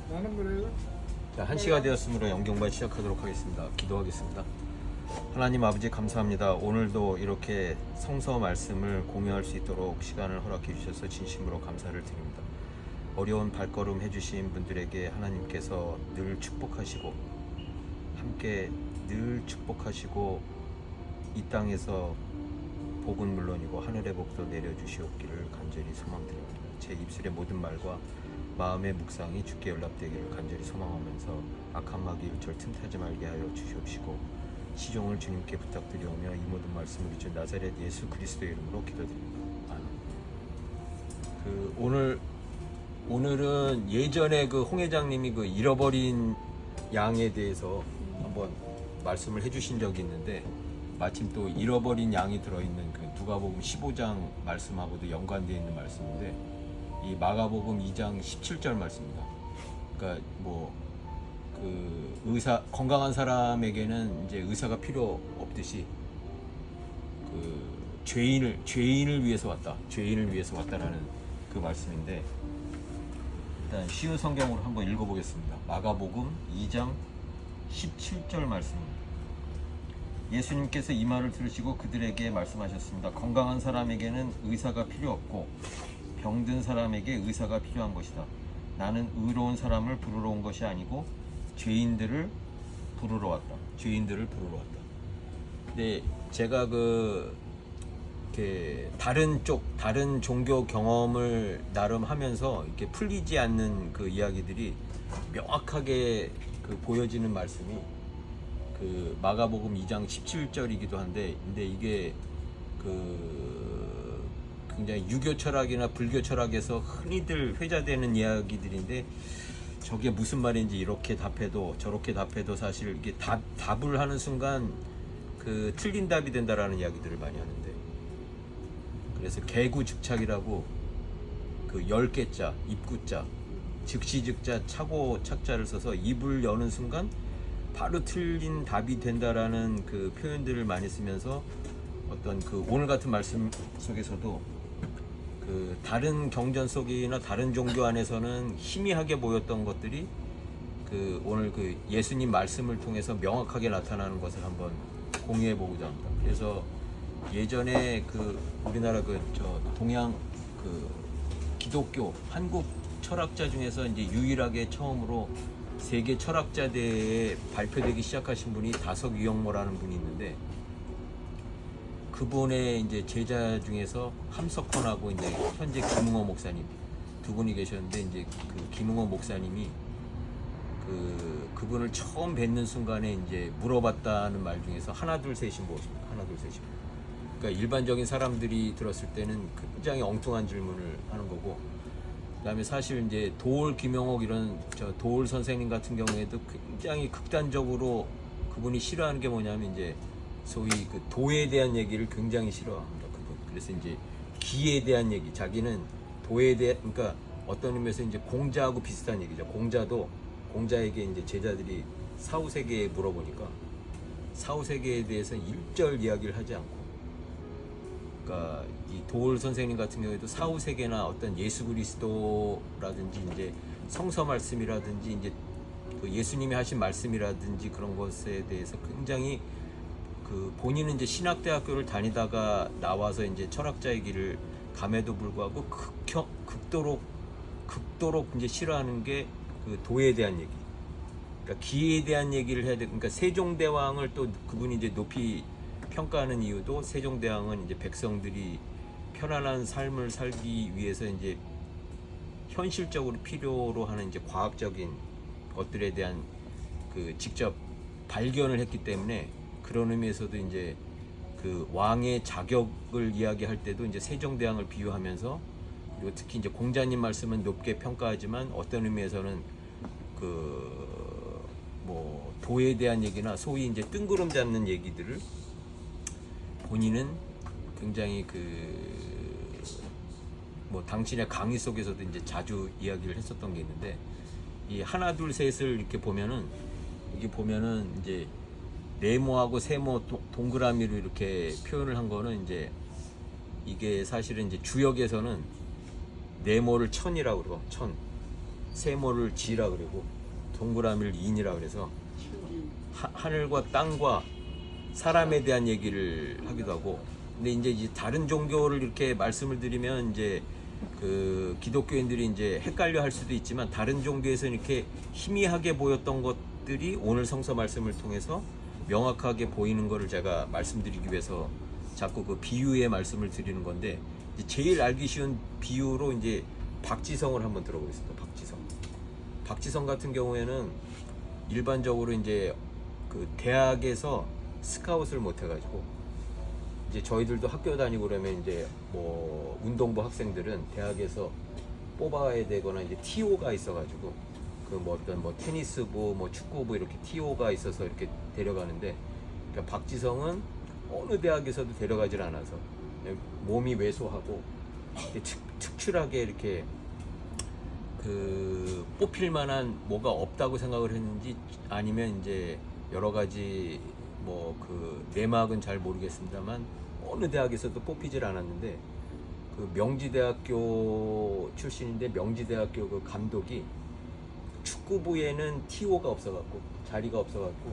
자, 1시가 되었으므로 영경반 시작하도록 하겠습니다. 기도하겠습니다. 하나님 아버지 감사합니다. 오늘도 이렇게 성서 말씀을 공유할 수 있도록 시간을 허락해 주셔서 진심으로 감사를 드립니다. 어려운 발걸음 해주신 분들에게 하나님께서 늘 축복하시고 함께 늘 축복하시고 이 땅에서 복은 물론이고 하늘의 복도 내려주시옵기를 간절히 소망드립니다. 제 입술의 모든 말과 마음의 묵상이 주께 연락되기를 간절히 소망하면서 악한 마귀 일절 틈타지 말게 하여 주시옵시고 시종을 주님께 부탁드리오며 이 모든 말씀을 우리 주 나사렛 예수 그리스도의 이름으로 기도드립니다. 아멘. 오늘은 예전에 홍 회장님이 잃어버린 양에 대해서 한번 말씀을 해주신 적이 있는데 마침 또 잃어버린 양이 들어있는 누가복음 15장 말씀하고도 연관되어 있는 말씀인데 이 마가복음 2장 17절 말씀입니다. 그러니까 건강한 사람에게는 이제 의사가 필요 없듯이 죄인을 위해서 왔다라는 그 말씀인데 일단 쉬운 성경으로 한번 읽어보겠습니다. 마가복음 2장 17절 말씀입니다. 예수님께서 이 말을 들으시고 그들에게 말씀하셨습니다. 건강한 사람에게는 의사가 필요 없고 병든 사람에게 의사가 필요한 것이다. 나는 의로운 사람을 부르러 온 것이 아니고 죄인들을 부르러 왔다. 근데 제가 다른 종교 경험을 나름 하면서 이렇게 풀리지 않는 그 이야기들이 명확하게 보여지는 말씀이 마가복음 2장 17절이기도 한데, 근데 이게 굉장히 유교 철학이나 불교 철학에서 흔히들 회자되는 이야기들인데 저게 무슨 말인지 이렇게 답해도 저렇게 답해도 사실 이게 답을 하는 순간 틀린 답이 된다라는 이야기들을 많이 하는데, 그래서 개구즉착이라고 10개자 입구자 즉시즉자 차고 착자를 써서 입을 여는 순간 바로 틀린 답이 된다라는 표현들을 많이 쓰면서 어떤 오늘 같은 말씀 속에서도 다른 경전 속이나 다른 종교 안에서는 희미하게 보였던 것들이 오늘 예수님 말씀을 통해서 명확하게 나타나는 것을 한번 공유해 보고자 합니다. 그래서 예전에 우리나라 동양 기독교 한국 철학자 중에서 이제 유일하게 처음으로 세계 철학자 대회에 발표되기 시작하신 분이 다석유영모라는 분이 있는데, 그분의 이제 제자 중에서 함석헌하고 이제 현재 김응호 목사님 두 분이 계셨는데, 이제 김응호 목사님이 그분을 처음 뵙는 순간에 이제 물어봤다는 말 중에서 하나 둘 셋이 무엇입니까? 그러니까 일반적인 사람들이 들었을 때는 굉장히 엉뚱한 질문을 하는 거고, 그다음에 사실 이제 도올 김영옥 이런 도올 선생님 같은 경우에도 굉장히 극단적으로 그분이 싫어하는 게 뭐냐면 이제 소위 도에 대한 얘기를 굉장히 싫어합니다. 그래서 이제 기에 대한 얘기, 자기는 도에 대한, 그러니까 어떤 의미에서 이제 공자하고 비슷한 얘기죠. 공자에게 이제 제자들이 사후세계에 물어보니까 사후세계에 대해서 일절 이야기를 하지 않고, 그러니까 이 도올 선생님 같은 경우에도 사후세계나 어떤 예수 그리스도라든지 이제 성서 말씀이라든지 이제 예수님이 하신 말씀이라든지 그런 것에 대해서 굉장히 본인은 이제 신학대학교를 다니다가 나와서 이제 철학자의 길을 감에도 불구하고 극도로 이제 싫어하는 게 도에 대한 얘기, 그러니까 기에 대한 얘기를 해야 돼. 그러니까 세종대왕을 또 그분이 이제 높이 평가하는 이유도 세종대왕은 이제 백성들이 편안한 삶을 살기 위해서 이제 현실적으로 필요로 하는 이제 과학적인 것들에 대한 직접 발견을 했기 때문에, 그런 의미에서도 이제 왕의 자격을 이야기할 때도 이제 세종대왕을 비유하면서, 그리고 특히 이제 공자님 말씀은 높게 평가하지만 어떤 의미에서는 도에 대한 얘기나 소위 이제 뜬구름 잡는 얘기들을 본인은 굉장히 당신의 강의 속에서도 이제 자주 이야기를 했었던 게 있는데, 이 하나 둘 셋을 이렇게 보면은 이제 네모하고 세모 동그라미로 이렇게 표현을 한 거는 이제 이게 사실은 이제 주역에서는 네모를 천이라고 그러고, 천, 세모를 지라 그러고 동그라미를 인이라 그래서 하늘과 땅과 사람에 대한 얘기를 하기도 하고. 근데 이제 다른 종교를 이렇게 말씀을 드리면 이제 그 기독교인들이 이제 헷갈려 할 수도 있지만, 다른 종교에서는 이렇게 희미하게 보였던 것들이 오늘 성서 말씀을 통해서 명확하게 보이는 것을 제가 말씀드리기 위해서 자꾸 그 비유의 말씀을 드리는 건데, 이제 제일 알기 쉬운 비유로 이제 박지성을 한번 들어보겠습니다. 박지성 같은 경우에는 일반적으로 이제 그 대학에서 스카웃을 못 해가지고, 이제 저희들도 학교 다니고 그러면 이제 뭐 운동부 학생들은 대학에서 뽑아야 되거나 이제 TO가 있어가지고 그 뭐 어떤 뭐 테니스부, 뭐 축구부 이렇게 TO가 있어서 이렇게 데려가는데, 그러니까 박지성은 어느 대학에서도 데려가질 않아서 몸이 왜소하고 특출하게 이렇게 그 뽑힐 만한 뭐가 없다고 생각을 했는지, 아니면 이제 여러 가지 뭐 그 내막은 잘 모르겠습니다만 어느 대학에서도 뽑히질 않았는데, 그 명지대학교 출신인데 명지대학교 그 감독이 축구부에는 TO가 없어갖고 자리가 없어갖고,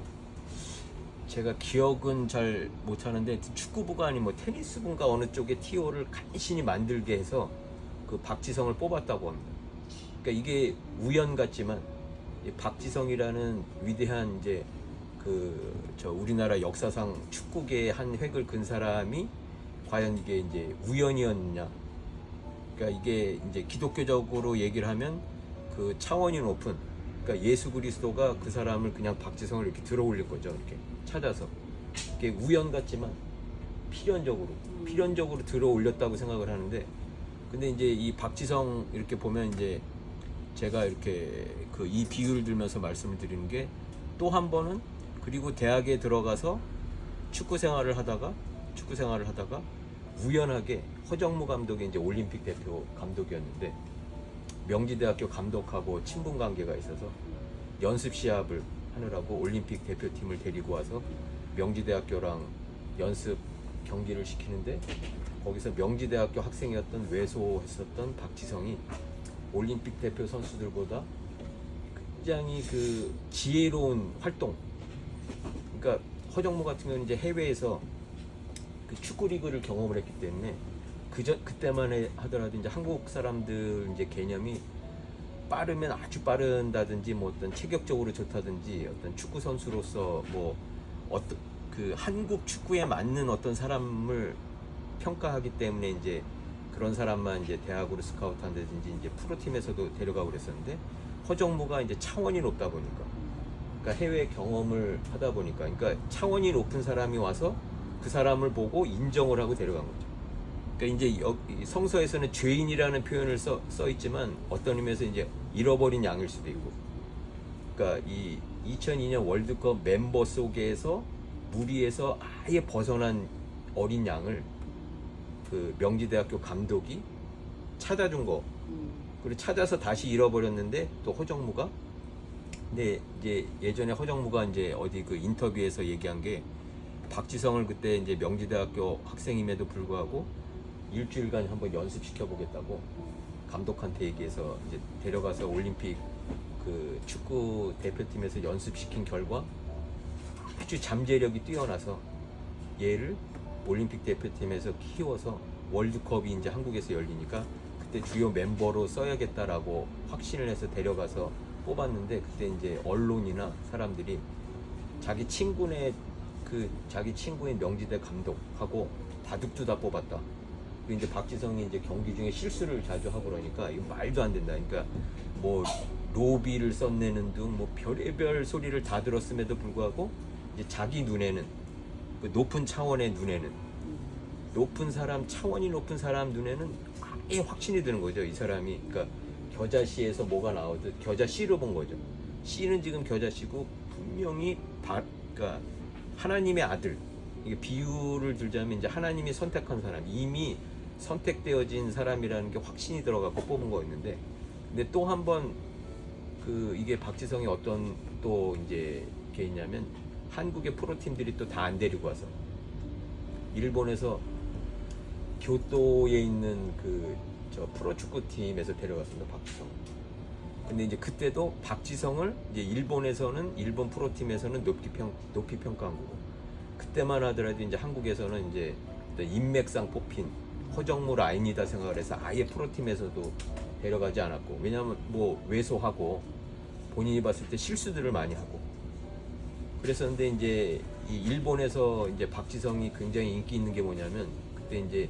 제가 기억은 잘 못하는데 축구부가 아닌 뭐 테니스부인가 어느 쪽에 TO를 간신히 만들게 해서 그 박지성을 뽑았다고 합니다. 그러니까 이게 우연 같지만 이 박지성이라는 위대한 이제 그 저 우리나라 역사상 축구계의 한 획을 긋은 사람이 과연 이게 이제 우연이었냐? 그러니까 이게 이제 기독교적으로 얘기를 하면 그 차원이 높은, 그러니까 예수 그리스도가 그 사람을 그냥 박지성을 이렇게 들어 올릴 거죠. 이렇게 찾아서. 이게 우연 같지만 필연적으로 들어 올렸다고 생각을 하는데, 근데 이제 이 박지성 이렇게 보면 이제 제가 이렇게 그 이 비유를 들면서 말씀을 드리는 게, 또 한 번은 그리고 대학에 들어가서 축구 생활을 하다가 우연하게 허정무 감독이 이제 올림픽 대표 감독이었는데, 명지대학교 감독하고 친분 관계가 있어서 연습 시합을 하느라고 올림픽 대표팀을 데리고 와서 명지대학교랑 연습 경기를 시키는데, 거기서 명지대학교 학생이었던 왜소했었던 박지성이 올림픽 대표 선수들보다 굉장히 그 지혜로운 활동, 그러니까 허정무 같은 경우는 이제 해외에서 그 축구 리그를 경험을 했기 때문에 그때만 하더라도 이제 한국 사람들 이제 개념이 빠르면 아주 빠른다든지 뭐 어떤 체격적으로 좋다든지 어떤 축구 선수로서 뭐 어떤 그 한국 축구에 맞는 어떤 사람을 평가하기 때문에 이제 그런 사람만 이제 대학으로 스카우트한다든지 이제 프로팀에서도 데려가고 그랬었는데, 허정무가 이제 차원이 높다 보니까, 그러니까 해외 경험을 하다 보니까, 그러니까 차원이 높은 사람이 와서 그 사람을 보고 인정을 하고 데려간 거죠. 그러니까 이제 성서에서는 죄인이라는 표현을 써 있지만 어떤 의미에서 이제 잃어버린 양일 수도 있고, 그러니까 이 2002년 월드컵 멤버 속에서 무리에서 아예 벗어난 어린 양을 그 명지대학교 감독이 찾아준 거, 그리고 찾아서 다시 잃어버렸는데 또 허정무가, 근데 이제 예전에 허정무가 이제 어디 그 인터뷰에서 얘기한 게, 박지성을 그때 이제 명지대학교 학생임에도 불구하고 일주일간 한번 연습시켜 보겠다고 감독한테 얘기해서 이제 데려가서 올림픽 그 축구 대표팀에서 연습시킨 결과 아주 잠재력이 뛰어나서 얘를 올림픽 대표팀에서 키워서 월드컵이 이제 한국에서 열리니까 그때 주요 멤버로 써야겠다라고 확신을 해서 데려가서 뽑았는데, 그때 이제 언론이나 사람들이 자기 친구인 명지대 감독하고 바둑두다 뽑았다. 그리고 이제 박지성이 이제 경기 중에 실수를 자주 하고 그러니까 이거 말도 안 된다. 그러니까 뭐 로비를 썸내는 등 뭐 별의별 소리를 다 들었음에도 불구하고 이제 자기 눈에는, 그 높은 차원의 눈에는, 차원이 높은 사람 눈에는 아예 확신이 드는 거죠. 이 사람이, 그러니까 겨자씨에서 뭐가 나오듯 겨자씨로 본 거죠. 씨는 지금 겨자씨고 분명히 그러니까 하나님의 아들, 이게 비유를 들자면 이제 하나님이 선택한 사람, 이미 선택되어진 사람이라는 게 확신이 들어가고 뽑은 거였는데, 근데 또 한 번 그 이게 박지성이 어떤 또 이제 게 있냐면, 한국의 프로팀들이 또 다 안 데리고 와서 일본에서 교토에 있는 그 저 프로축구팀에서 데려갔습니다. 박지성. 근데 이제 그때도 박지성을 이제 일본 프로팀에서는 높이 평가한 거고, 그때만 하더라도 이제 한국에서는 이제 인맥상 뽑힌 허정무 라인이다 생각을 해서 아예 프로팀에서도 데려가지 않았고, 왜냐하면 뭐 왜소하고 본인이 봤을 때 실수들을 많이 하고 그랬었는데, 이제 이 일본에서 이제 박지성이 굉장히 인기 있는 게 뭐냐면, 그때 이제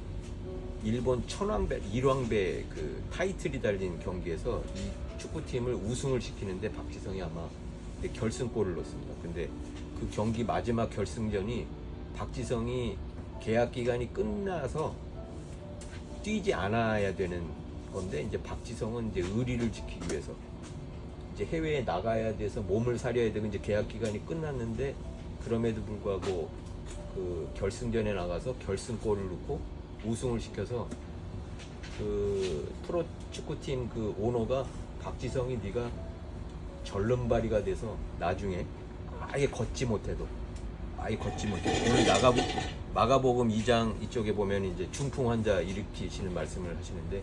일본 천왕배, 일왕배 그 타이틀이 달린 경기에서 이 축구팀을 우승을 시키는데 박지성이 아마 결승골을 넣습니다. 근데 그 경기 마지막 결승전이 박지성이 계약 기간이 끝나서 뛰지 않아야 되는 건데, 이제 박지성은 이제 의리를 지키기 위해서 이제 해외에 나가야 돼서 몸을 사려야 되고, 이제 계약 기간이 끝났는데 그럼에도 불구하고 그 결승전에 나가서 결승골을 넣고 우승을 시켜서 그 프로 축구팀 그 오너가 박지성이 네가 절름발이가 돼서 나중에 아예 걷지 못해도 오늘 마가복음 2장 이쪽에 보면 이제 중풍 환자 일으키시는 말씀을 하시는데,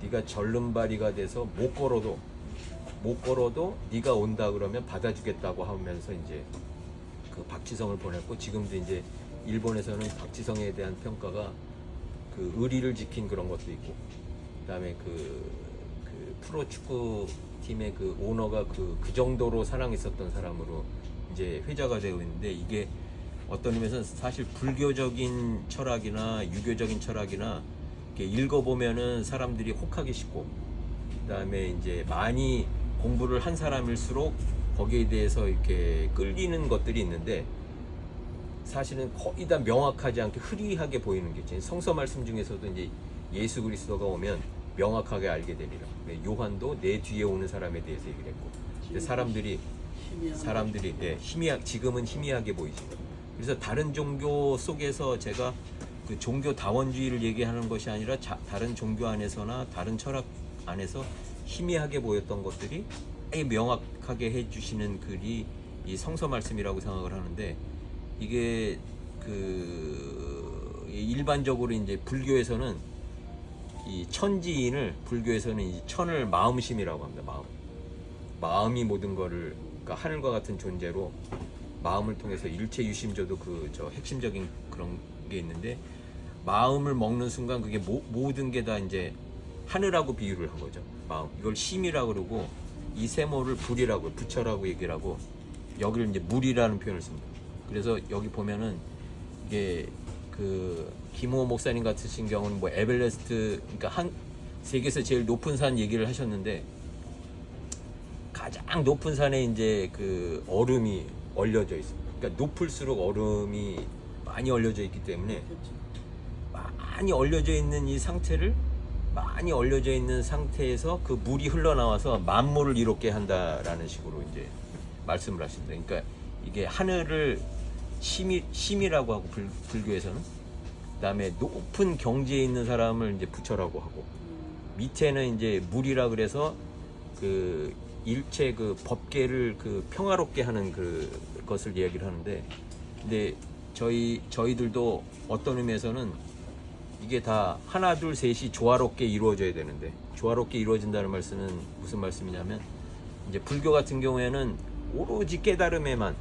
네가 절름발이가 돼서 못 걸어도 네가 온다 그러면 받아주겠다고 하면서 이제 그 박지성을 보냈고, 지금도 이제 일본에서는 박지성에 대한 평가가 그 의리를 지킨 그런 것도 있고, 그다음에 그 프로 축구 팀의 그 오너가 그 정도로 사랑했었던 사람으로 이제 회자가 되어 있는데, 이게 어떤 의미에서는 사실 불교적인 철학이나 유교적인 철학이나 이렇게 읽어보면은 사람들이 혹하기 쉽고, 그다음에 이제 많이 공부를 한 사람일수록 거기에 대해서 이렇게 끌리는 것들이 있는데, 사실은 거의 다 명확하지 않게 흐리하게 보이는 게 있죠. 성서 말씀 중에서도 이제 예수 그리스도가 오면 명확하게 알게 되리라. 요한도 내 뒤에 오는 사람에 대해서 얘기를 했고, 근데 사람들이 지금은 희미하게 보이지. 그래서 다른 종교 속에서 제가 그 종교 다원주의를 얘기하는 것이 아니라 다른 종교 안에서나 다른 철학 안에서 희미하게 보였던 것들이 아예 명확하게 해주시는 글이 이 성서 말씀이라고 생각을 하는데, 이게 그 일반적으로 이제 불교에서는 이 천지인을, 불교에서는 이 천을 마음심이라고 합니다. 마음이 모든 거를, 그러니까 하늘과 같은 존재로 마음을 통해서 일체 유심조도 저 핵심적인 그런 게 있는데, 마음을 먹는 순간 그게 모든 게 다 이제 하늘하고 비유를 한 거죠. 마음, 이걸 심이라고 그러고, 이 세모를 불이라고, 부처라고 얘기를 하고, 여기를 이제 물이라는 표현을 씁니다. 그래서 여기 보면은 이게 그 김호 목사님 같으신 경우는 뭐 에베레스트, 그러니까 세계에서 제일 높은 산 얘기를 하셨는데, 가장 높은 산에 이제 그 얼음이 얼려져 있습니다. 그러니까 높을수록 얼음이 많이 얼려져 있기 때문에, 많이 얼려져 있는 이 상태를, 많이 얼려져 있는 상태에서 그 물이 흘러나와서 만물을 이롭게 한다라는 식으로 이제 말씀을 하십니다. 그러니까 이게 하늘을 심이라고 하고, 불교에서는, 그다음에 높은 경지에 있는 사람을 이제 부처라고 하고, 밑에는 이제 물이라 그래서 그 일체 그 법계를 그 평화롭게 하는 것을 이야기를 하는데, 근데 저희들도 어떤 의미에서는 이게 다 하나 둘 셋이 조화롭게 이루어져야 되는데, 조화롭게 이루어진다는 말씀은 무슨 말씀이냐면, 이제 불교 같은 경우에는 오로지 깨달음에만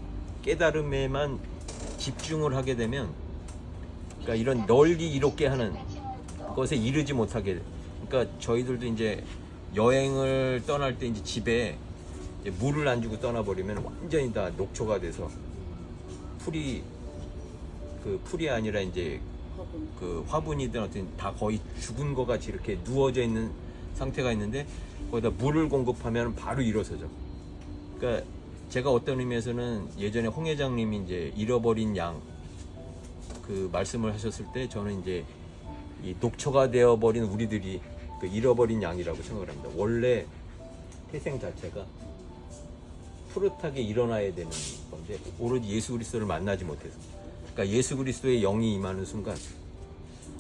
집중을 하게 되면, 그러니까 이런 널리 이롭게 하는 것에 이르지 못하게, 그러니까 저희들도 이제 여행을 떠날 때 이제 집에 이제 물을 안 주고 떠나버리면 완전히 다 녹초가 돼서 풀이 아니라 이제 그 화분이든 어떤 다 거의 죽은 것 같이 이렇게 누워져 있는 상태가 있는데, 거기다 물을 공급하면 바로 일어서죠. 그러니까 제가 어떤 의미에서는 예전에 홍 회장님이 이제 잃어버린 양 그 말씀을 하셨을 때, 저는 이제 이 녹초가 되어버린 우리들이 그 잃어버린 양이라고 생각을 합니다. 원래 태생 자체가 푸릇하게 일어나야 되는 건데, 오로지 예수 그리스도를 만나지 못해서, 그러니까 예수 그리스도의 영이 임하는 순간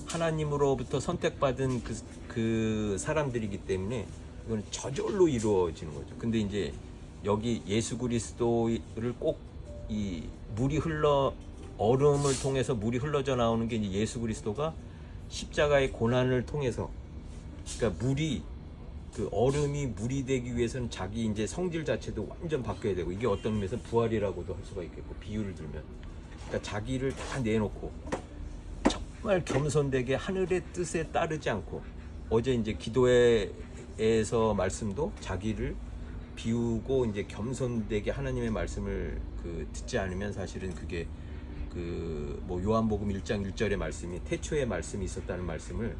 하나님으로부터 선택받은 그 사람들이기 때문에 이건 저절로 이루어지는 거죠. 근데 이제 여기 예수 그리스도를 꼭 이 얼음을 통해서 물이 흘러져 나오는 게 이제 예수 그리스도가 십자가의 고난을 통해서, 그러니까 물이 그 얼음이 물이 되기 위해서는 자기 이제 성질 자체도 완전 바뀌어야 되고, 이게 어떤 의미에서 부활이라고도 할 수가 있겠고, 비유를 들면 그러니까 자기를 다 내놓고 정말 겸손되게 하늘의 뜻에 따르지 않고, 어제 이제 기도회에서 말씀도 자기를 비우고 이제 겸손되게 하나님의 말씀을 듣지 않으면 사실은 그게 뭐 요한복음 1장 1절의 말씀이 태초에 말씀이 있었다는 말씀을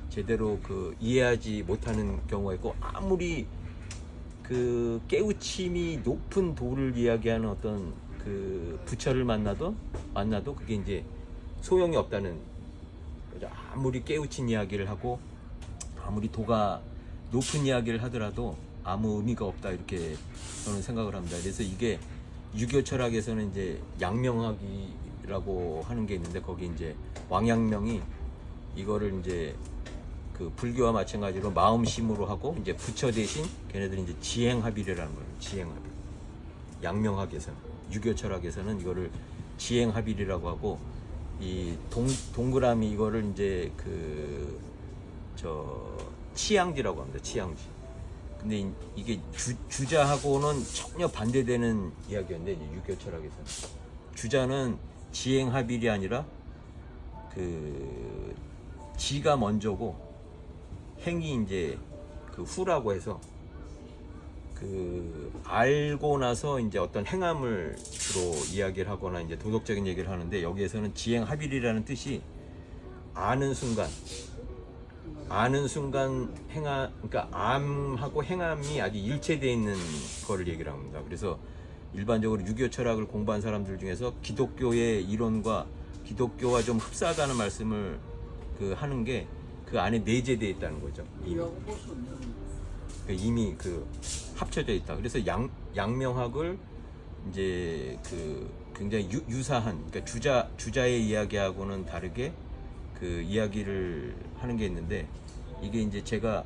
제대로 이해하지 못하는 경우가 있고, 아무리 깨우침이 높은 도를 이야기하는 어떤 부처를 만나도 그게 이제 소용이 없다는 거죠. 아무리 깨우친 이야기를 하고 아무리 도가 높은 이야기를 하더라도 아무 의미가 없다, 이렇게 저는 생각을 합니다. 그래서 이게 유교 철학에서는 이제 양명학이라고 하는 게 있는데, 거기 이제 왕양명이 이거를 이제 불교와 마찬가지로 마음심으로 하고, 이제 부처 대신 걔네들이 이제 지행합의라는 거예요. 지행합의. 양명학에서는, 유교 철학에서는 이거를 지행합의라고 하고, 이 동그라미 이거를 이제 치양지라고 합니다. 치양지. 근데 이게 주자하고는 전혀 반대되는 이야기였는데, 이제 유교 철학에서는 주자는 지행합일이 아니라 지가 먼저고 행이 이제 후라고 해서 알고 나서 이제 어떤 행함을 주로 이야기를 하거나 이제 도덕적인 얘기를 하는데, 여기에서는 지행합일이라는 뜻이 아는 순간 그러니까 암하고 행함이 아주 일체되어 있는 거를 얘기를 합니다. 그래서 일반적으로 유교 철학을 공부한 사람들 중에서 기독교의 이론과 기독교와 좀 흡사하다는 말씀을 하는 게 그 안에 내재되어 있다는 거죠. 이미 합쳐져 있다. 그래서 양명학을 이제 굉장히 유사한, 그러니까 주자의 이야기하고는 다르게 이야기를 하는 게 있는데, 이게 이제 제가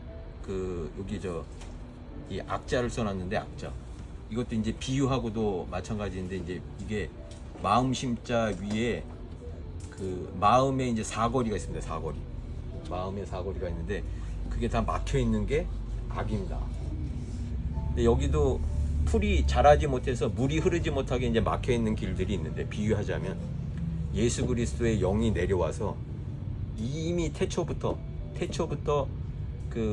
여기 이 악자를 써놨는데, 악자 이것도 이제 비유하고도 마찬가지인데, 이제 이게 마음심자 위에 마음에 이제 사거리가 있습니다. 마음에 사거리가 있는데, 그게 다 막혀 있는 게 악입니다. 근데 여기도 풀이 자라지 못해서 물이 흐르지 못하게 이제 막혀 있는 길들이 있는데, 비유하자면 예수 그리스도의 영이 내려와서 이미 태초부터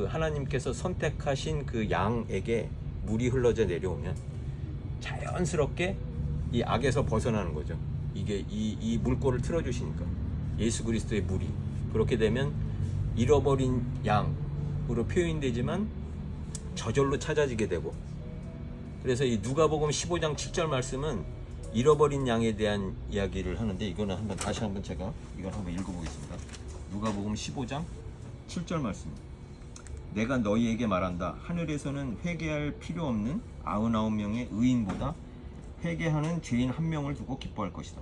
하나님께서 선택하신 양에게 물이 흘러져 내려오면 자연스럽게 이 악에서 벗어나는 거죠. 이게 이 물꼬를 틀어주시니까, 예수 그리스도의 물이. 그렇게 되면 잃어버린 양으로 표현되지만 저절로 찾아지게 되고, 그래서 이 누가복음 15장 7절 말씀은 잃어버린 양에 대한 이야기를 하는데, 이거는 다시 한번 제가 이걸 한번 읽어보겠습니다. 누가복음 15장 7절 말씀. 내가 너희에게 말한다. 하늘에서는 회개할 필요 없는 99명의 의인보다 회개하는 죄인 한 명을 두고 기뻐할 것이다.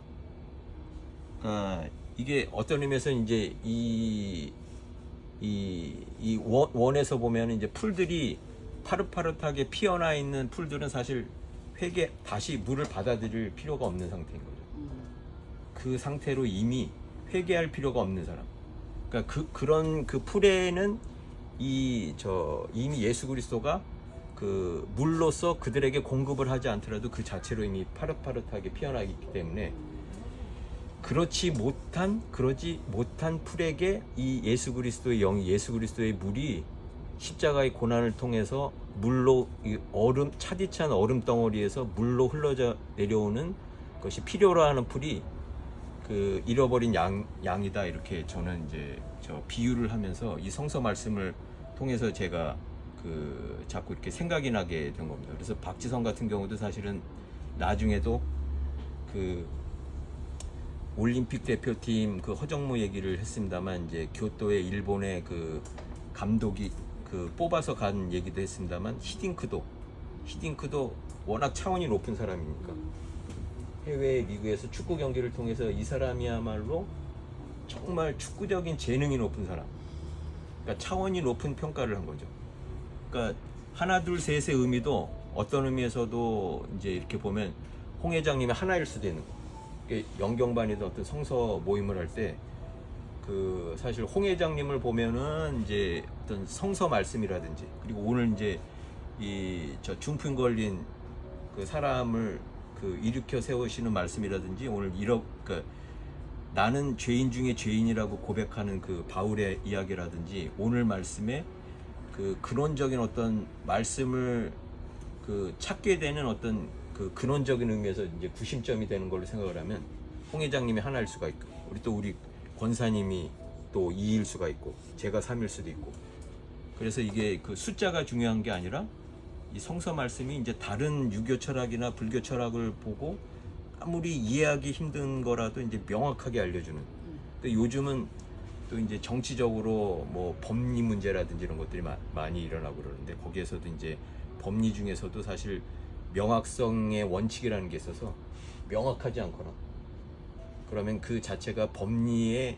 그러니까 이게 어떤 의미에서 이제 이 원에서 보면 이제 풀들이 파릇파릇하게 피어나 있는 풀들은 사실 다시 물을 받아들일 필요가 없는 상태인 거죠. 그 상태로 이미 회개할 필요가 없는 사람. 그러니까 그런 풀에는 이미 예수 그리스도가 물로서 그들에게 공급을 하지 않더라도 그 자체로 이미 파릇파릇하게 피어나 있기 때문에, 그러지 못한 풀에게 이 예수 그리스도의 영이, 예수 그리스도의 물이 십자가의 고난을 통해서 물로, 이 차디찬 얼음 덩어리에서 물로 흘러져 내려오는 것이 필요로 하는 풀이 잃어버린 양이다, 이렇게 저는 이제 비유를 하면서 이 성서 말씀을 통해서 제가 자꾸 이렇게 생각이 나게 된 겁니다. 그래서 박지성 같은 경우도 사실은 나중에도 올림픽 대표팀 허정무 얘기를 했습니다만, 이제 교토의 일본의 감독이 뽑아서 간 얘기도 했습니다만, 히딩크도 워낙 차원이 높은 사람이니까 해외 리그에서 축구 경기를 통해서 이 사람이야말로 정말 축구적인 재능이 높은 사람, 그러니까 차원이 높은 평가를 한 거죠. 그러니까 하나 둘 셋의 의미도 어떤 의미에서도 이제 이렇게 보면 홍 회장님이 하나일 수도 있는 거. 영경반이든 어떤 성서 모임을 할 때 그 사실 홍 회장님을 보면은 이제 어떤 성서 말씀이라든지, 그리고 오늘 이제 이 저 중풍 걸린 그 사람을 그 일으켜 세우시는 말씀이라든지, 오늘 그 나는 죄인 중에 죄인이라고 고백하는 그 바울의 이야기라든지, 오늘 말씀에 그 근원적인 어떤 말씀을 그 찾게 되는 어떤 그 근원적인 의미에서 이제 구심점이 되는 걸로 생각을 하면 홍 회장님이 하나일 수가 있고, 우리 권사님이 또 2일 수가 있고, 제가 3일 수도 있고. 그래서 이게 그 숫자가 중요한 게 아니라 이 성서 말씀이 이제 다른 유교 철학이나 불교 철학을 보고 아무리 이해하기 힘든 거라도 이제 명확하게 알려주는. 또 요즘은 또 이제 정치적으로 뭐 법리 문제라든지 이런 것들이 많이 일어나고 그러는데, 거기에서도 이제 법리 중에서도 사실 명확성의 원칙이라는 게 있어서 명확하지 않거나 그러면 그 자체가 법리의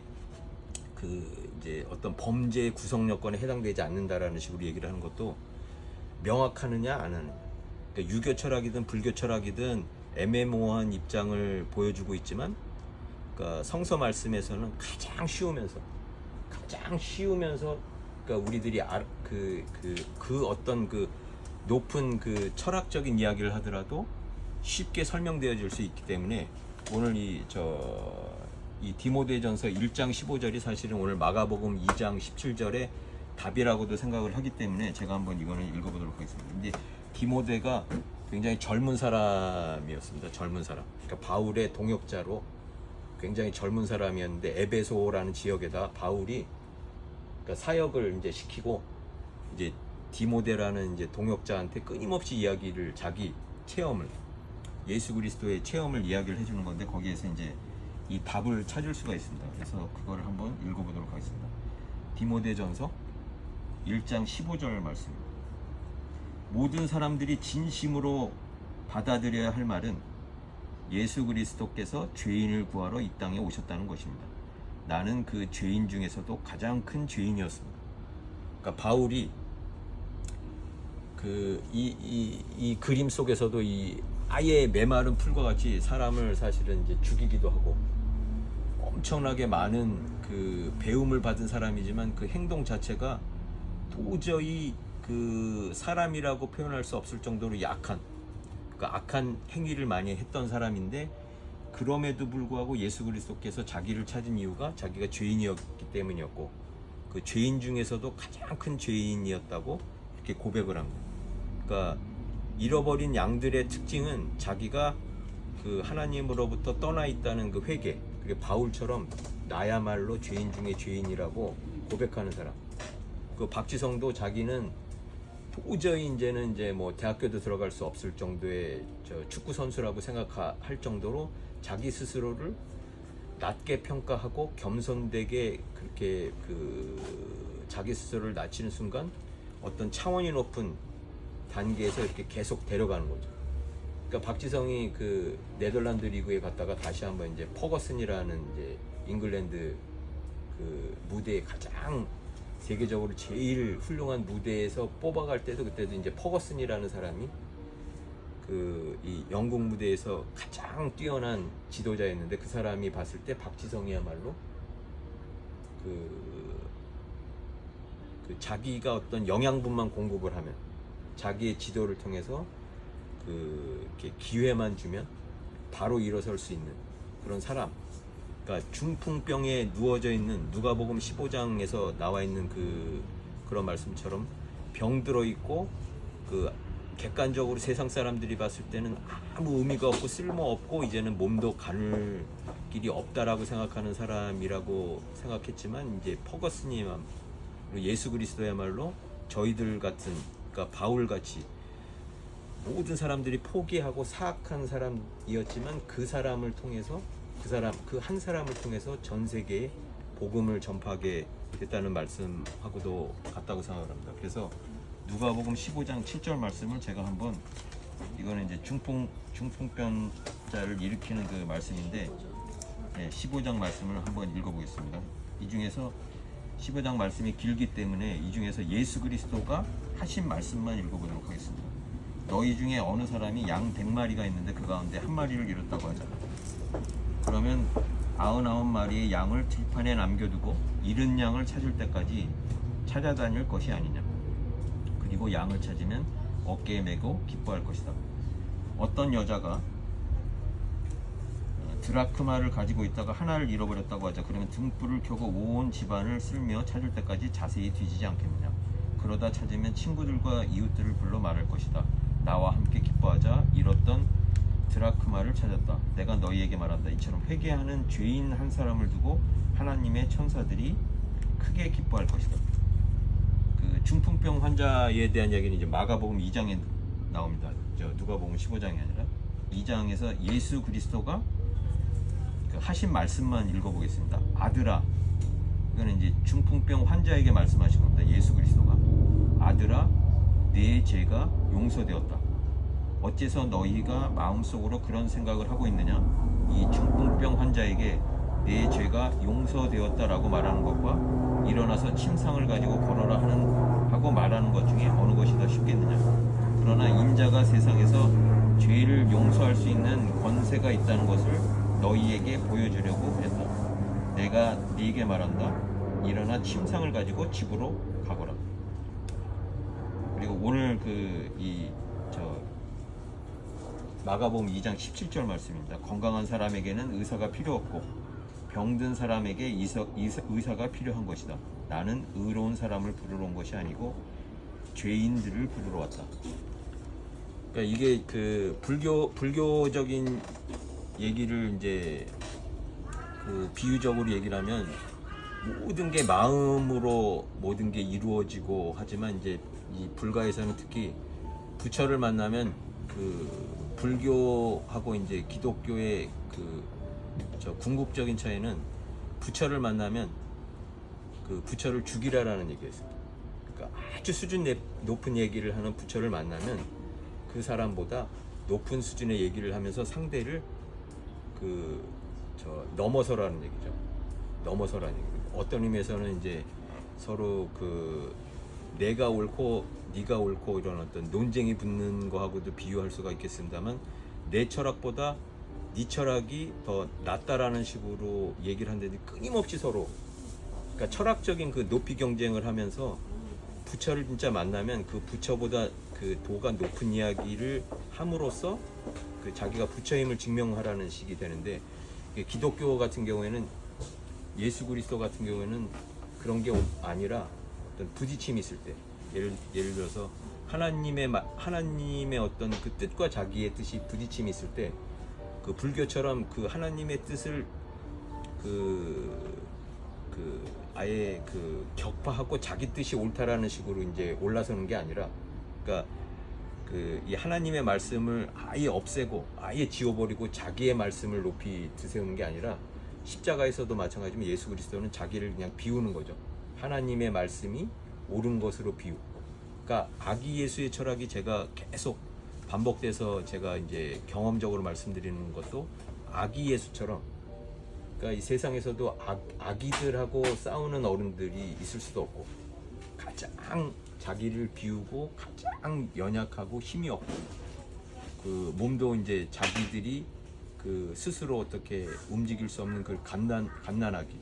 그 이제 어떤 범죄 구성 요건에 해당되지 않는다라는 식으로 얘기를 하는 것도 명확하느냐 안 하느냐. 그러니까 유교 철학이든 불교 철학이든 애매모호한 입장을 보여주고 있지만, 그러니까 성서 말씀에서는 가장 쉬우면서 그러니까 우리들이 그 어떤 그 높은 그 철학적인 이야기를 하더라도 쉽게 설명되어 줄 수 있기 때문에, 오늘 이 디모데전서 1장 15절이 사실은 오늘 마가복음 2장 17절의 답이라고도 생각을 하기 때문에 제가 한번 이거는 읽어보도록 하겠습니다. 근데 디모데가 굉장히 젊은 사람이었습니다. 젊은 사람. 그러니까 바울의 동역자로 굉장히 젊은 사람이었는데, 에베소라는 지역에다 바울이 그러니까 사역을 이제 시키고, 이제 디모데라는 이제 동역자한테 끊임없이 이야기를, 자기 체험을, 예수 그리스도의 체험을 이야기를 해주는 건데, 거기에서 이제 이 답을 찾을 수가 있습니다. 그래서 그거를 한번 읽어보도록 하겠습니다. 디모데전서 1장 15절 말씀입니다. 모든 사람들이 진심으로 받아들여야 할 말은 예수 그리스도께서 죄인을 구하러 이 땅에 오셨다는 것입니다. 나는 그 죄인 중에서도 가장 큰 죄인이었습니다. 그러니까 바울이 이 그림 속에서도 이 아예 메마른 풀과 같이 사람을 사실은 이제 죽이기도 하고, 엄청나게 많은 그 배움을 받은 사람이지만 그 행동 자체가 도저히 그 사람이라고 표현할 수 없을 정도로 약한, 그러니까 악한 행위를 많이 했던 사람인데, 그럼에도 불구하고 예수 그리스도께서 자기를 찾은 이유가 자기가 죄인이었기 때문이었고, 그 죄인 중에서도 가장 큰 죄인이었다고 이렇게 고백을 합니다. 그러니까 잃어버린 양들의 특징은 자기가 그 하나님으로부터 떠나 있다는 그 회개, 그리고 바울처럼 나야말로 죄인 중에 죄인이라고 고백하는 사람. 그 박지성도 자기는 도저히 이제는 이제 뭐 대학교도 들어갈 수 없을 정도의 축구 선수라고 생각할 정도로 자기 스스로를 낮게 평가하고 겸손되게 그렇게 그 자기 스스로를 낮추는 순간 어떤 차원이 높은 단계에서 이렇게 계속 데려가는 거죠. 그러니까 박지성이 그 네덜란드 리그에 갔다가 다시 한번 이제 퍼거슨이라는 이제 잉글랜드 그 무대에 가장 세계적으로 제일 훌륭한 무대에서 뽑아갈 때도, 그때도 이제 퍼거슨이라는 사람이 그 이 영국 무대에서 가장 뛰어난 지도자였는데, 그 사람이 봤을 때 박지성이야말로 그 자기가 어떤 영양분만 공급을 하면, 자기의 지도를 통해서 이렇게 기회만 주면 바로 일어설 수 있는 그런 사람. 그러니까 중풍병에 누워져 있는, 누가복음 15장에서 나와 있는 그런 말씀처럼 병들어 있고, 그 객관적으로 세상 사람들이 봤을 때는 아무 의미가 없고 쓸모없고 이제는 몸도 가눌 길이 없다라고 생각하는 사람이라고 생각했지만, 이제 퍼거슨이야말로 예수 그리스도야말로 저희들 같은, 그러니까 바울같이 모든 사람들이 포기하고 사악한 사람이었지만, 그 사람을 통해서 그 한 사람을 통해서 전 세계에 복음을 전파하게 됐다는 말씀하고도 같다고 생각을 합니다. 그래서 누가복음 15장 7절 말씀을 제가 한번, 이거는 이제 중풍병자를 일으키는 그 말씀인데, 15장 말씀을 한번 읽어보겠습니다. 이 중에서 15장 말씀이 길기 때문에 이 중에서 예수 그리스도가 하신 말씀만 읽어보도록 하겠습니다. 너희 중에 어느 사람이 양 100마리가 있는데 그 가운데 한 마리를 잃었다고 하잖아. 그러면 99마리의 양을 들판에 남겨두고 잃은 양을 찾을 때까지 찾아다닐 것이 아니냐. 그리고 양을 찾으면 어깨에 메고 기뻐할 것이다. 어떤 여자가 드라크마를 가지고 있다가 하나를 잃어버렸다고 하자. 그러면 등불을 켜고 온 집안을 쓸며 찾을 때까지 자세히 뒤지지 않겠느냐. 그러다 찾으면 친구들과 이웃들을 불러 말할 것이다. 나와 함께 기뻐하자. 잃었던 드라크마를 찾았다. 내가 너희에게 말한다. 이처럼 회개하는 죄인 한 사람을 두고 하나님의 천사들이 크게 기뻐할 것이다. 그 중풍병 환자에 대한 이야기는 이제 마가복음 2장에 나옵니다. 누가복음 15장이 아니라 2장에서 예수 그리스도가 하신 말씀만 읽어보겠습니다. 아들아, 이거는 이제 중풍병 환자에게 말씀하신 겁니다. 예수 그리스도가 아들아, 내 죄가 용서되었다. 어째서 너희가 마음속으로 그런 생각을 하고 있느냐? 이 중풍병 환자에게 내 죄가 용서되었다라고 말하는 것과 일어나서 침상을 가지고 걸어라 하고 말하는 것 중에 어느 것이 더 쉽겠느냐? 그러나 인자가 세상에서 죄를 용서할 수 있는 권세가 있다는 것을 너희에게 보여주려고 했다. 내가 네게 말한다. 일어나 침상을 가지고 집으로 가거라. 그리고 오늘 마가복음 2장 17절 말씀입니다. 건강한 사람에게는 의사가 필요 없고 병든 사람에게 의사가 필요한 것이다. 나는 의로운 사람을 부르러 온 것이 아니고 죄인들을 부르러 왔다. 그러니까 이게 그 불교적인 얘기를 이제 그 비유적으로 얘기를 하면 모든 게 마음으로 모든 게 이루어지고 하지만 이제 이 불가에서는 특히 부처를 만나면 그 불교하고 이제 기독교의 궁극적인 차이는 부처를 만나면 그 부처를 죽이라라는 얘기였습니다. 그러니까 아주 수준 높은 얘기를 하는 부처를 만나면 그 사람보다 높은 수준의 얘기를 하면서 상대를 넘어서라는 얘기죠. 넘어서라는 얘기. 어떤 의미에서는 이제 서로 내가 옳고 네가 옳고 이런 어떤 논쟁이 붙는 거하고도 비유할 수가 있겠습니다만 내 철학보다 네 철학이 더 낫다라는 식으로 얘기를 하는데 끊임없이 서로 그러니까 철학적인 그 높이 경쟁을 하면서 부처를 진짜 만나면 그 부처보다 그 도가 높은 이야기를 함으로써 그 자기가 부처임을 증명하라는 식이 되는데 기독교 같은 경우에는 예수 그리스도 같은 경우에는 그런 게 아니라 어떤 부딪힘이 있을 때 예를 들어서 하나님의 어떤 그 뜻과 자기의 뜻이 부딪힘이 있을 때 그 불교처럼 그 하나님의 뜻을 아예 격파하고 자기 뜻이 옳다라는 식으로 이제 올라서는 게 아니라 그러니까 이 하나님의 말씀을 아예 없애고 아예 지워버리고 자기의 말씀을 높이 드세우는 게 아니라 십자가에서도 마찬가지지만 예수 그리스도는 자기를 그냥 비우는 거죠. 하나님의 말씀이 옳은 것으로 비우고. 그러니까 아기 예수의 철학이 제가 계속 반복돼서 제가 이제 경험적으로 말씀드리는 것도 아기 예수처럼 그러니까 이 세상에서도 아기들하고 싸우는 어른들이 있을 수도 없고 가장 자기를 비우고 가장 연약하고 힘이 없고 그 몸도 이제 자기들이 그 스스로 어떻게 움직일 수 없는 그 갓난아기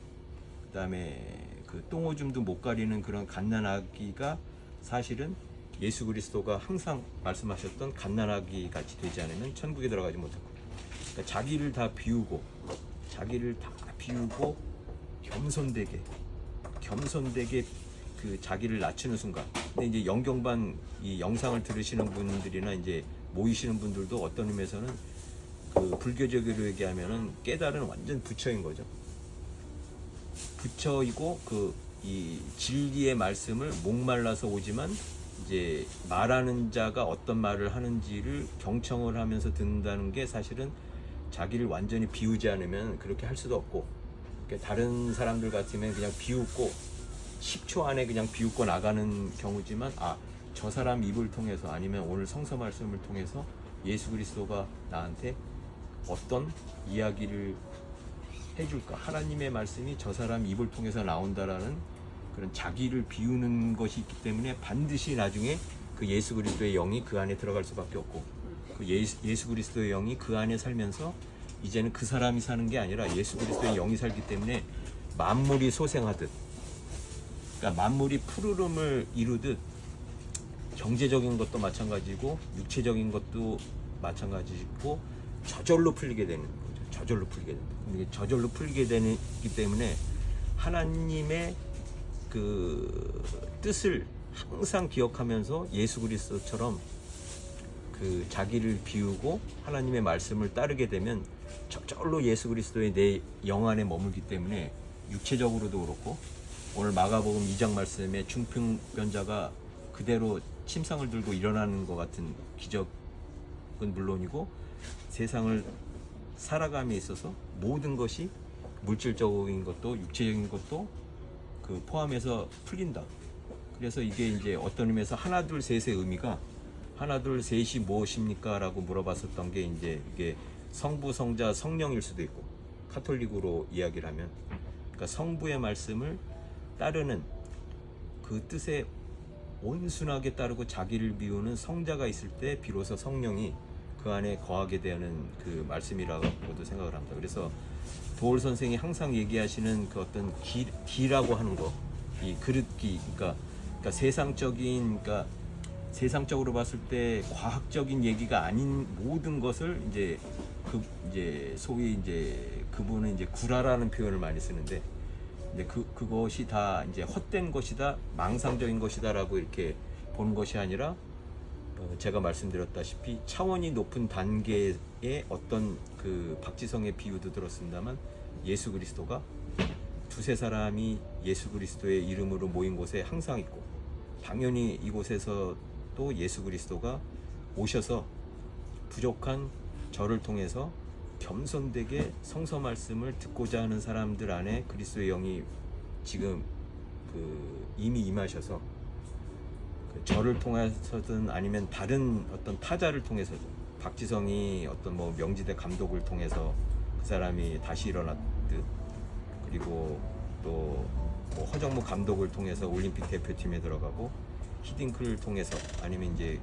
그다음에 그 똥오줌도 못 가리는 그런 갓난아기가 사실은 예수 그리스도가 항상 말씀하셨던 갓난아기 같이 되지 않으면 천국에 들어가지 못하고 그러니까 자기를 다 비우고 겸손되게 그 자기를 낮추는 순간. 근데 이제 영경반 이 영상을 들으시는 분들이나 이제 모이시는 분들도 어떤 의미에서는 그 불교적으로 얘기하면은 깨달은 완전 부처인 거죠. 부처이고 이 진리의 말씀을 목말라서 오지만 이제 말하는 자가 어떤 말을 하는지를 경청을 하면서 듣는다는 게 사실은 자기를 완전히 비우지 않으면 그렇게 할 수도 없고 그러니까 다른 사람들 같으면 그냥 비웃고 10초 안에 그냥 비웃고 나가는 경우지만 저 사람 입을 통해서 아니면 오늘 성서 말씀을 통해서 예수 그리스도가 나한테 어떤 이야기를 해줄까 하나님의 말씀이 저 사람 입을 통해서 나온다라는 그런 자기를 비우는 것이 있기 때문에 반드시 나중에 그 예수 그리스도의 영이 그 안에 들어갈 수밖에 없고 그 예수 그리스도의 영이 그 안에 살면서 이제는 그 사람이 사는 게 아니라 예수 그리스도의 영이 살기 때문에 만물이 소생하듯, 그러니까 만물이 푸르름을 이루듯 경제적인 것도 마찬가지고 육체적인 것도 마찬가지고 저절로 풀리게 되는 거죠. 저절로 풀리게 된다. 이게 저절로 풀리게 되기 때문에 하나님의 그 뜻을 항상 기억하면서 예수 그리스도처럼 그 자기를 비우고 하나님의 말씀을 따르게 되면 저절로 예수 그리스도의 내 영 안에 머물기 때문에 육체적으로도 그렇고, 오늘 마가복음 2장 말씀에 중풍병자가 그대로 침상을 들고 일어나는 것 같은 기적은 물론이고, 세상을 살아감에 있어서 모든 것이 물질적인 것도 육체적인 것도 그 포함해서 풀린다. 그래서 이게 이제 어떤 의미에서 하나 둘 셋의 의미가, 하나 둘 셋이 무엇입니까? 라고 물어봤었던 게 이제 이게 성부, 성자, 성령일 수도 있고, 카톨릭으로 이야기를 하면 그러니까 성부의 말씀을 따르는 그 뜻에 온순하게 따르고 자기를 비우는 성자가 있을 때 비로소 성령이 그 안에 거하게 되는 그 말씀이라고도 생각을 합니다. 그래서 도올 선생이 항상 얘기하시는 그 어떤 기라고 하는 거, 이 그릇기, 그러니까 세상적인, 그러니까 세상적으로 봤을 때 과학적인 얘기가 아닌 모든 것을 이제 이제 소위 이제 그분은 이제 구라라는 표현을 많이 쓰는데, 근데 그것이 다 이제 헛된 것이다, 망상적인 것이다라고 이렇게 보는 것이 아니라, 제가 말씀드렸다시피 차원이 높은 단계의 어떤 그 박지성의 비유도 들었습니다만, 예수 그리스도가 두세 사람이 예수 그리스도의 이름으로 모인 곳에 항상 있고, 당연히 이곳에서 또 예수 그리스도가 오셔서 부족한 저를 통해서 겸손되게 성서 말씀을 듣고자 하는 사람들 안에 그리스도의 영이 지금 이미 임하셔서 저를 통해서든 아니면 다른 어떤 타자를 통해서든, 박지성이 어떤 뭐 명지대 감독을 통해서 그 사람이 다시 일어났듯, 그리고 또 뭐 허정무 감독을 통해서 올림픽 대표팀에 들어가고, 히딩크를 통해서 아니면 이제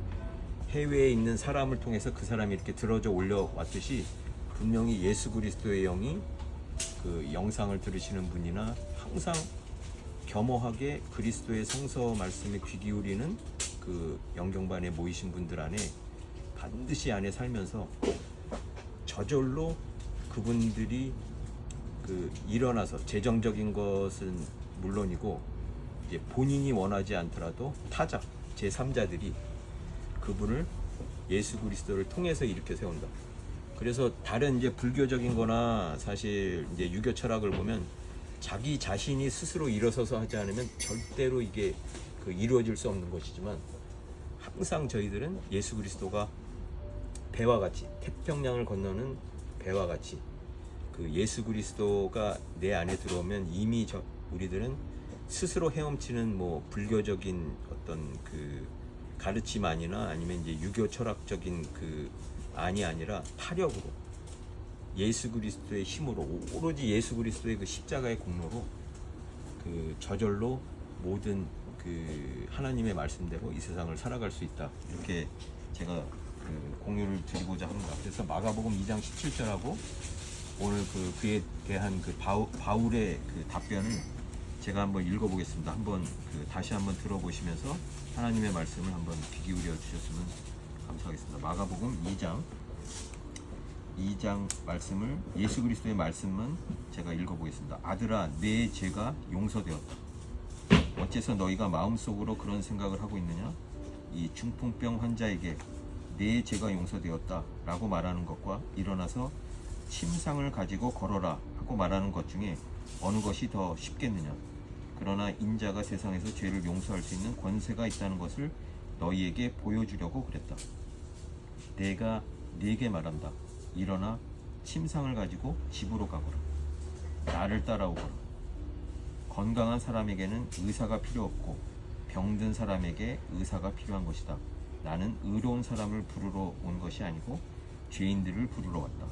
해외에 있는 사람을 통해서 그 사람이 이렇게 들어져 올려왔듯이, 분명히 예수 그리스도의 영이 그 영상을 들으시는 분이나 항상 겸허하게 그리스도의 성서 말씀에 귀 기울이는 그 영경반에 모이신 분들 안에 반드시 안에 살면서 저절로 그분들이 그 일어나서 재정적인 것은 물론이고, 이제 본인이 원하지 않더라도 타자, 제3자들이 그분을 예수 그리스도를 통해서 일으켜 세운다. 그래서 다른 이제 불교적인 거나 사실 이제 유교 철학을 보면 자기 자신이 스스로 일어서서 하지 않으면 절대로 이게 이루어질 수 없는 것이지만, 항상 저희들은 예수 그리스도가 배와 같이, 태평양을 건너는 배와 같이 그 예수 그리스도가 내 안에 들어오면 이미 우리들은 스스로 헤엄치는 뭐 불교적인 어떤 그 가르침안이나 아니면 이제 유교 철학적인 그 안이 아니라 타력으로 예수 그리스도의 힘으로, 오로지 예수 그리스도의 그 십자가의 공로로 그 저절로 모든 그 하나님의 말씀대로 이 세상을 살아갈 수 있다. 이렇게 제가 그 공유를 드리고자 합니다. 그래서 마가복음 2장 17절하고 오늘 그에 대한 그 바울의 그 답변을 제가 한번 읽어보겠습니다. 한번 다시 한번 들어보시면서 하나님의 말씀을 한번 귀 기울여 주셨으면 감사하겠습니다. 마가복음 2장 말씀을, 예수 그리스도의 말씀은 제가 읽어보겠습니다. 아들아, 내 죄가 용서되었다. 어째서 너희가 마음속으로 그런 생각을 하고 있느냐? 이 중풍병 환자에게 내 죄가 용서되었다 라고 말하는 것과 일어나서 침상을 가지고 걸어라 하고 말하는 것 중에 어느 것이 더 쉽겠느냐? 그러나 인자가 세상에서 죄를 용서할 수 있는 권세가 있다는 것을 너희에게 보여주려고 그랬다. 내가 네게 말한다. 일어나 침상을 가지고 집으로 가거라. 나를 따라오거라. 건강한 사람에게는 의사가 필요 없고 병든 사람에게 의사가 필요한 것이다. 나는 의로운 사람을 부르러 온 것이 아니고 죄인들을 부르러 왔다.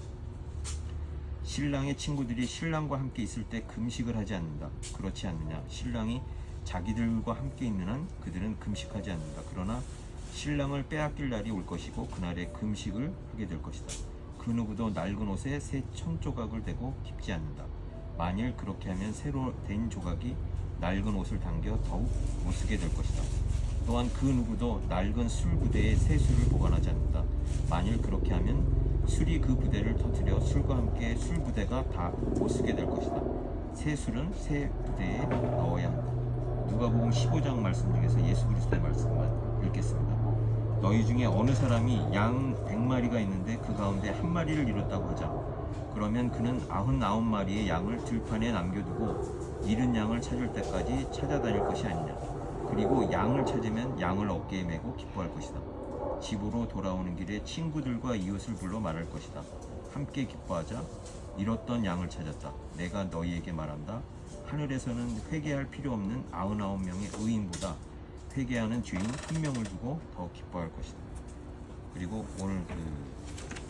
신랑의 친구들이 신랑과 함께 있을 때 금식을 하지 않는다. 그렇지 않느냐? 신랑이 자기들과 함께 있는 한 그들은 금식하지 않는다. 그러나 신랑을 빼앗길 날이 올 것이고 그날에 금식을 하게 될 것이다. 그 그 누구도 낡은 옷에 새 천조각을 대고 깁지 않는다. 만일 그렇게 하면 새로 된 조각이 낡은 옷을 당겨 더욱 못쓰게 될 것이다. 또한 그 누구도 낡은 술 부대에 새 술을 보관하지 않는다. 만일 그렇게 하면 술이 그 부대를 터뜨려 술과 함께 술 부대가 다 못쓰게 될 것이다. 새 술은 새 부대에 넣어야 한다. 누가복음 15장 말씀 중에서 예수 그리스도의 말씀만 읽겠습니다. 너희 중에 어느 사람이 양 100마리가 있는데 그 가운데 한 마리를 잃었다고 하자. 그러면 그는 99마리의 양을 들판에 남겨두고 잃은 양을 찾을 때까지 찾아다닐 것이 아니냐. 그리고 양을 찾으면 양을 어깨에 메고 기뻐할 것이다. 집으로 돌아오는 길에 친구들과 이웃을 불러 말할 것이다. 함께 기뻐하자. 잃었던 양을 찾았다. 내가 너희에게 말한다. 하늘에서는 회개할 필요 없는 99명의 의인보다 회개하는 죄인 한 명을 두고 더 기뻐할 것이다. 그리고 오늘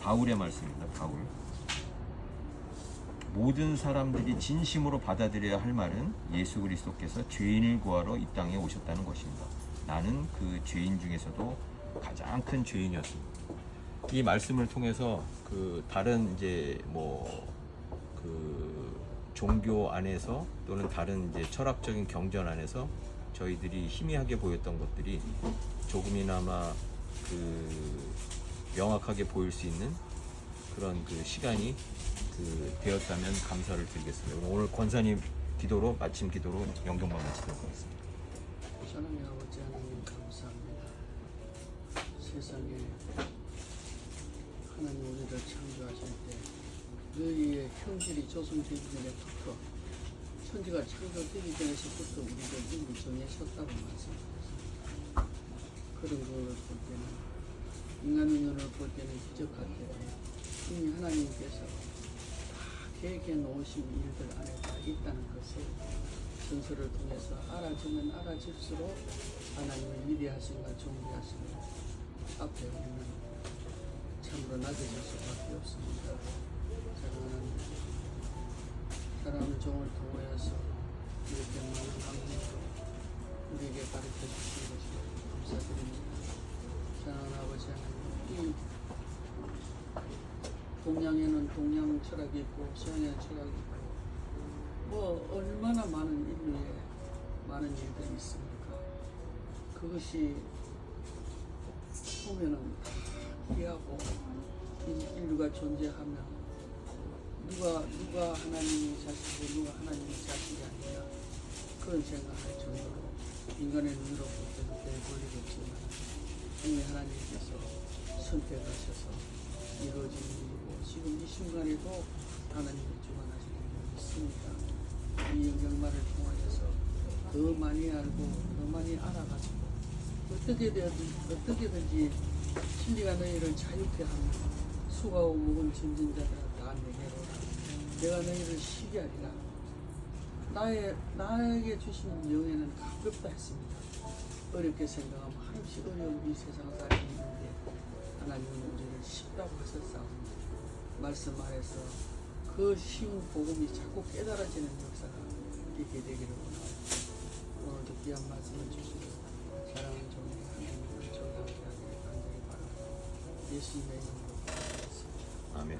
바울의 말씀입니다. 바울. 모든 사람들이 진심으로 받아들여야 할 말은 예수 그리스도께서 죄인을 구하러 이 땅에 오셨다는 것입니다. 나는 그 죄인 중에서도 가장 큰 죄인이었습니다. 이 말씀을 통해서 다른 이제 종교 안에서 또는 다른 이제 철학적인 경전 안에서 저희들이 희미하게 보였던 것들이 조금이나마 명확하게 보일 수 있는 그런 시간이 되었다면 감사를 드리겠습니다. 오늘 권사님 기도로 마침 기도로 영경만 마치도록 하겠습니다. 사랑의 아버지 하나님 감사합니다. 세상에 하나님 우리를 창조하실 때 너희의 형질이 조성되기 전에부터 천지가 창조되기 전에서부터 우리를 이미 정하셨다고 말씀하셨습니다. 그런 걸 볼 때는 인간의 눈을 볼 때는 기적같게 이미 하나님께서 계획해 놓으신 일들 안에 다 있다는 것을 전설을 통해서 알아지면 알아질수록 하나님의 위대하심과 존귀하심을 앞에 우리는 참으로 낮아질 수밖에 없습니다. 사랑하는 종을 통하여서 이렇게 많은 강론으로 우리에게 가르쳐 주신 것을 감사드립니다. 사랑하는 아버지 하나님, 이 동양에는 동양 철학이 있고 서양의 철학이 있고 얼마나 많은 인류에 많은 일들이 있습니까? 그것이 보면은 이해하고 인류가 존재하면 누가 하나님의 자식이고 누가 하나님의 자식이 아니냐 그런 생각할 정도로 인간의 눈으로 볼 때도 별 볼일 없지만 이미 하나님께서 선택하셔서 이루어진 일이고 지금 이 순간에도 하나님이 주관하시는 일이 있습니다. 이 영경말을 통하여서 더 많이 알고 더 많이 알아가지고 어떻게든지 진리가 너희를 자유케 하며 수고하고 무거운 짐진 자들아 다 내게로 오라. 내가 너희를 쉬게 하리라. 나에게 주신 영예는 가볍다 했습니다. 어렵게 생각하면 한없이 어려운 이 세상 살이 있는데 하나님은 우리를 쉽다고 하셨사옵니다. 말씀 안에서 그 쉬운 복음이 자꾸 깨달아지는 역사가 있게 되기를 원합니다. 오늘도 귀한 말씀을 주시고 사랑하는 종이 하나님을 존경하게 하기를 간절히 바랍니다. 예수님의 이름으로 기도드렸습니다. 아멘.